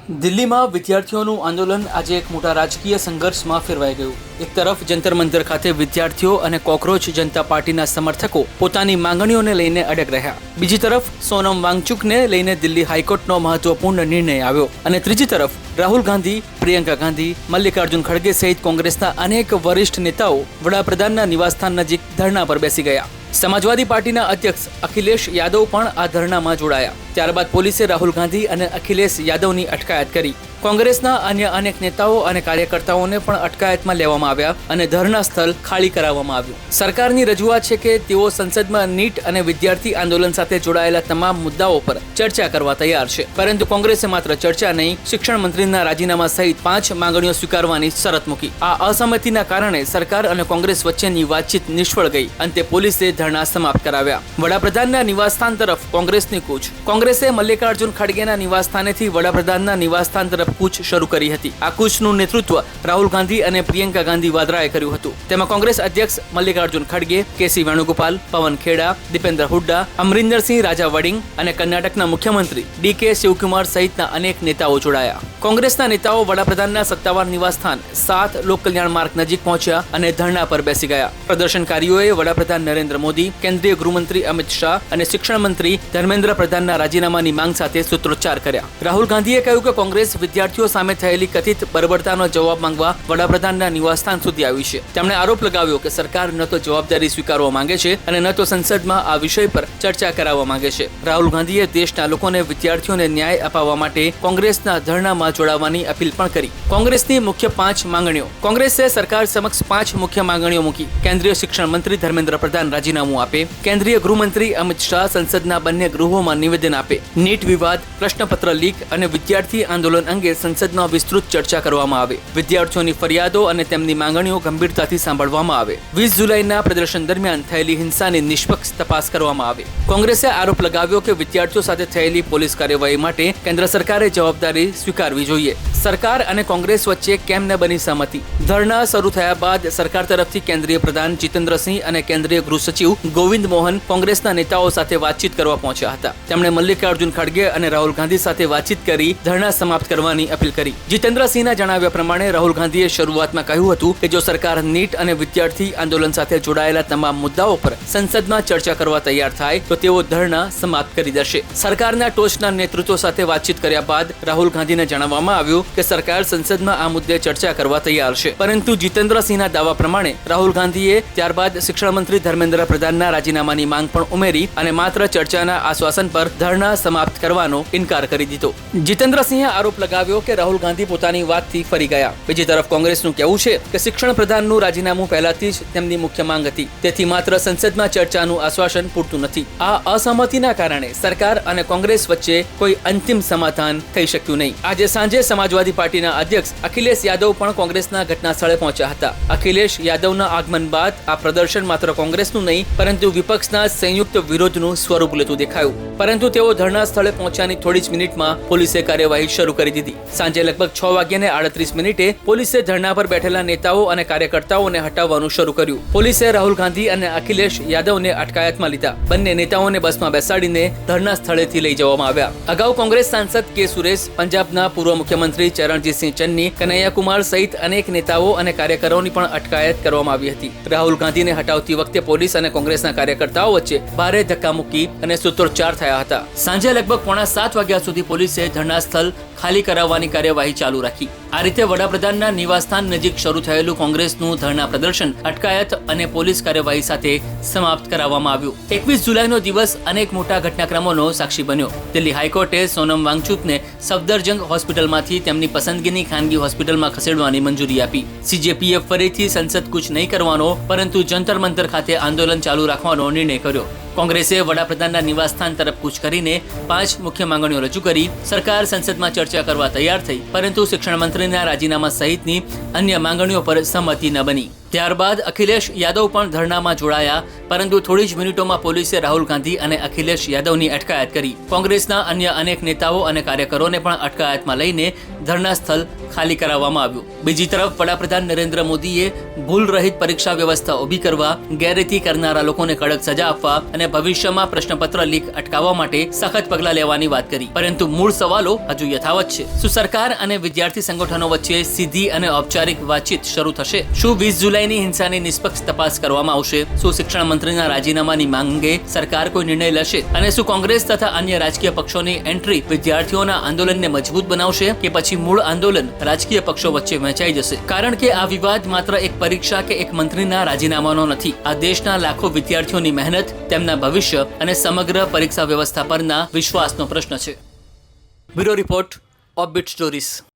દિલ્હીમાં વિદ્યાર્થીઓનું આંદોલન આજે એક મોટા રાજકીય સંઘર્ષમાં ફેરવાઈ ગયું. એક તરફ જંતર મંતર ખાતે વિદ્યાર્થીઓ અને કોકરોચ જનતા પાર્ટીના સમર્થકો પોતાની માંગણીઓને લઈને અડગ રહ્યા. બીજી તરફ સોનમ વાંગચુકને લઈને દિલ્હી હાઈકોર્ટનો મહત્વપૂર્ણ નિર્ણય આવ્યો અને ત્રીજી તરફ રાહુલ ગાંધી, પ્રિયંકા ગાંધી, મલ્લિકાર્જુન ખડગે સહિત કોંગ્રેસના અનેક વરિષ્ઠ નેતાઓ વડાપ્રધાનના નિવાસસ્થાન નજીક ધરણા પર બેસી ગયા. સમાજવાદી પાર્ટીના અધ્યક્ષ અખિલેશ યાદવ પણ આ ધરણામાં જોડાયા. ત્યારબાદ પોલીસે રાહુલ ગાંધી અને અખિલેશ યાદવની અટકાયત કરી. કોંગ્રેસના અન્ય અનેક નેતાઓ અને કાર્યકર્તાઓને પણ અટકાયતમાં લેવામાં આવ્યા અને ધરણા સ્થળ ખાલી કરાવવામાં આવ્યું. સરકારની રજૂઆત છે કે તેઓ સંસદમાં નીટ અને વિદ્યાર્થી આંદોલન સાથે જોડાયેલા તમામ મુદ્દાઓ પર ચર્ચા કરવા તૈયાર છે. પરંતુ કોંગ્રેસે માત્ર ચર્ચા નહીં, શિક્ષણ મંત્રીના રાજીનામા સહિત 5 માંગણીઓ સ્વીકારવાની શરત મૂકી. આ અસહમતિના કારણે સરકાર અને કોંગ્રેસ વચ્ચેની વાતચીત નિષ્ફળ ગઈ. અંતે પોલીસે ધરણા સમાપ્ત કરાવ્યા. વડાપ્રધાનના નિવાસસ્થાન તરફ કોંગ્રેસની કૂચ. કોંગ્રેસે મલ્લિકાર્જુન ખડગેના નિવાસસ્થાનેથી વડાપ્રધાનના નિવાસસ્થાન તરફ કૂચ શરૂ કરી હતી. આ કૂચનું નેતૃત્વ રાહુલ ગાંધી અને પ્રિયંકા ગાંધી વાડ્રાએ કર્યું હતું. તેમાં કોંગ્રેસ અધ્યક્ષ મલ્લિકાર્જુન ખડગે, કેસી વેણુગોપાલ, પવન ખેડા, દીપેન્દ્ર હુડ્ડા, અમરિન્દરસિંહ રાજા વડિંગ અને કર્ણાટકના મુખ્યમંત્રી ડીકે શિવકુમાર સહિતના અનેક નેતાઓ જોડાયા. કોંગ્રેસના નેતાઓ વડાપ્રધાનના સત્તાવાર નિવાસસ્થાન 7 લોક કલ્યાણ માર્ગ નજીક પહોંચ્યા અને ધરણા પર બેસી ગયા. પ્રદર્શનકારીઓએ વડાપ્રધાન નરેન્દ્ર મોદી, કેન્દ્રીય ગૃહમંત્રી અમિત શાહ અને શિક્ષણ મંત્રી ધર્મેન્દ્ર પ્રધાનના રાજીનામાની માંગ સાથે સૂત્રોચ્ચાર કર્યા. રાહુલ ગાંધીએ કહ્યું કે કોંગ્રેસ વિદ્યાર્થીઓ સામે થયેલી કથિત બર્બરતાનો જવાબ માંગવા વડાપ્રધાનના નિવાસસ્થાન સુધી આવી છે. તેમણે આરોપ લગાવ્યો કે સરકાર ન તો જવાબદારી સ્વીકારવા માંગે છે અને ન તો સંસદમાં આ વિષય પર ચર્ચા કરાવવા માંગે છે. રાહુલ ગાંધીએ દેશના લોકોને વિદ્યાર્થીઓને ન્યાય અપાવવા માટે કોંગ્રેસના ધરણામાં જોડાવાની અપીલ પણ કરી. કોંગ્રેસની મુખ્ય 5 માંગણીઓ. કોંગ્રેસે સરકાર સમક્ષ 5 મુખ્ય માંગણીઓ મૂકી. કેન્દ્રીય શિક્ષણ મંત્રી ધર્મેન્દ્ર પ્રધાન રાજીનામું આપે, કેન્દ્રીય ગૃહમંત્રી અમિત શાહ સંસદના બંને ગૃહોમાં નિવેદન આપે, નીટ વિવાદ, પ્રશ્નપત્ર લીક અને વિદ્યાર્થી આંદોલન અંગે સંસદમાં વિસ્તૃત ચર્ચા કરવામાં આવે, વિદ્યાર્થીઓની ફરિયાદો અને તેમની માંગણીઓ ગંભીરતાથી સાંભળવામાં આવે, 20 જુલાઈના પ્રદર્શન દરમિયાન થયેલી હિંસાની નિષ્પક્ષ તપાસ કરવામાં આવે. કોંગ્રેસે આરોપ લગાવ્યો કે વિદ્યાર્થીઓ સાથે થયેલી પોલીસ કાર્યવાહી માટે કેન્દ્ર સરકારે જવાબદારી સ્વીકારવી જોઈએ. સરકાર અને કોંગ્રેસ વચ્ચે કેમ ન બની સહમતિ. ધરણા શરૂ થયા બાદ સરકાર તરફથી કેન્દ્રીય પ્રધાન જીતેન્દ્રસિંહ અને કેન્દ્રીય ગૃહ સચિવ ગોવિંદ મોહન કોંગ્રેસના નેતાઓ સાથે વાતચીત કરવા પહોંચ્યા હતા. તેમણે મલ્લિકાર્જુન ખડગે અને રાહુલ ગાંધી સાથે વાતચીત કરી ધરણા સમાપ્ત કરવાની અપીલ કરી. જીતેન્દ્રસિંહના જણાવ્યા પ્રમાણે રાહુલ ગાંધીએ શરૂઆતમાં કહ્યું હતું કે જો સરકાર નીટ અને વિદ્યાર્થી આંદોલન સાથે જોડાયેલા તમામ મુદ્દાઓ પર સંસદમાં ચર્ચા કરવા તૈયાર થાય તો તેઓ ધરણા સમાપ્ત કરી દેશે. સરકારના ટોચના નેતૃત્વ સાથે વાતચીત કર્યા બાદ રાહુલ ગાંધીને જણાવવામાં આવ્યું કે સરકાર સંસદમાં આ મુદ્દે ચર્ચા કરવા તૈયાર છે. પરંતુ જીતેન્દ્રસિંહના દાવા પ્રમાણે રાહુલ ગાંધીએ ત્યારબાદ શિક્ષણ મંત્રી ધર્મેન્દ્ર પ્રધાનના રાજીનામાની માંગ પણ ઉમેરી અને માત્ર ચર્ચાના આશ્વાસન પર ધરણા સમાપ્ત કરવાનો ઇનકાર કરી દીધો. જીતેન્દ્રસિંહે આરોપ લગાવ્યો કે રાહુલ ગાંધી પોતાની વાતથી ફરી ગયા. બીજી તરફ કોંગ્રેસનું કહેવું છે કે શિક્ષણ પ્રધાનનું રાજીનામું પહેલાથી જ તેમની મુખ્ય માંગ હતી, તેથી માત્ર સંસદમાં ચર્ચાનું આશ્વાસન પૂરતું નથી. આ અસહમતિના કારણે સરકાર અને કોંગ્રેસ વચ્ચે કોઈ અંતિમ સમાધાન થઈ શક્યું નહીં. આજે સાંજે સમાજવાદી પાર્ટીના અધ્યક્ષ અખિલેશ યાદવ પણ કોંગ્રેસના ઘટના સ્થળે પહોંચ્યા હતા. અખિલેશ યાદવના આગમન બાદ આ પ્રદર્શન માત્ર કોંગ્રેસનું નહીં પરંતુ વિપક્ષના સંયુક્ત વિરોધનું સ્વરૂપ લેતું દેખાયું. પરંતુ તેઓ ધરણા સ્થળે પહોંચ્યાની થોડી જ મિનિટમાં પોલીસે કાર્યવાહી શરૂ કરી દીધી. સાંજે લગભગ 6:38 પોલીસે ધરણા પર બેઠેલા નેતાઓ અને કાર્યકર્તાઓને હટાવવાનું શરૂ કર્યું. પોલીસે રાહુલ ગાંધી અને અખિલેશ યાદવને અટકાયતમાં લીધા. બંને નેતાઓને બસમાં બેસાડીને ધરણા સ્થળેથી લઈ જવામાં આવ્યા. અગાઉ કોંગ્રેસ સાંસદ કે સુરેશ, પંજાબના પૂર્વ મુખ્યમંત્રી ચરણજીતસિંહ ચન્ની, કનૈયા કુમાર સહિત અનેક નેતાઓ અને કાર્યકરોની પણ અટકાયત કરવામાં આવી હતી. રાહુલ ગાંધીને હટાવતી વખતે પોલીસ અને કોંગ્રેસના કાર્યકર્તાઓ વચ્ચે ભારે ધક્કામુક્કી અને સૂત્રોચ્ચાર થયા હતા. સાંજે લગભગ 6:45 વાગ્યા સુધી પોલીસે ધરણા સ્થળ ખાલી કરાવવાની કાર્યવાહી ચાલુ રાખી. આ રીતે વડાપ્રધાનના નિવાસસ્થાન નજીક શરૂ થયેલું કોંગ્રેસનું ધરણા પ્રદર્શન અટકાયત અને પોલીસ કાર્યવાહી સાથે સમાપ્ત કરાવવામાં આવ્યું. 21 જુલાઈનો દિવસ અનેક મોટા ઘટનાક્રમોનો સાક્ષી બન્યો. દિલ્હી હાઈકોર્ટે સોનમ વાંગચુકને સફદરજંગ હોસ્પિટલમાંથી તેમની પસંદગીની ખાનગી હોસ્પિટલમાં ખસેડવાની મંજૂરી આપી. સીજેપીએ ફરીથી સંસદ કૂચ નહીં કરવાનો પરંતુ જંતર મંતર ખાતે આંદોલન ચાલુ રાખવાનો નિર્ણય કર્યો. કોંગ્રેસે વડાપ્રધાનના નિવાસસ્થાન તરફ કૂચ કરીને 5 મુખ્ય માંગણીઓ રજૂ કરી. સરકાર સંસદમાં ચર્ચા કરવા તૈયાર થઈ, પરંતુ શિક્ષણ મંત્રીના રાજીનામા સહિતની અન્ય માંગણીઓ પર સહમતિ ન બની. ત્યારબાદ અખિલેશ યાદવ પણ ધરણામાં જોડાયા, પરંતુ થોડી જ મિનિટોમાં પોલીસે રાહુલ ગાંધી અને અખિલેશ યાદવની અટકાયત કરી. કોંગ્રેસના અન્ય અનેક નેતાઓ અને કાર્યકરોને પણ અટકાયતમાં લઈને ધરણા સ્થળ ખાલી કરાવવામાં આવ્યું. બીજી તરફ વડાપ્રધાન નરેન્દ્ર મોદીએ ભૂલ રહિત પરીક્ષા વ્યવસ્થા ઊભી કરવા, ગેરરીતિ કરનારા લોકોને કડક સજા આપવા અને ભવિષ્યમાં પ્રશ્નપત્ર લીક અટકાવવા માટે સખત પગલાં લેવાની વાત કરી. પરંતુ મૂળ સવાલો હજુ યથાવત છે. શું સરકાર અને વિદ્યાર્થી સંગઠનો વચ્ચે સીધી અને ઔપચારિક વાતચીત શરૂ થશે? શું 20 જુલાઈની હિંસાની નિષ્પક્ષ તપાસ કરવામાં આવશે? શું શિક્ષણ મંત્રીના રાજીનામાની માંગ અંગે સરકાર કોઈ નિર્ણય લેશે? અને શું કોંગ્રેસ તથા અન્ય રાજકીય પક્ષોની એન્ટ્રી વિદ્યાર્થીઓના આંદોલનને મજબૂત બનાવશે કે પછી મૂળ આંદોલન રાજકીય પક્ષો વચ્ચે વહેંચાઈ જશે? કારણ કે આ વિવાદ માત્ર એક પરીક્ષા કે એક મંત્રીના રાજીનામાનો નથી. આ દેશના લાખો વિદ્યાર્થીઓની મહેનત, તેમના ભવિષ્ય અને સમગ્ર પરીક્ષા વ્યવસ્થા પરના વિશ્વાસનો પ્રશ્ન છે. Bureau report, offbeat stories.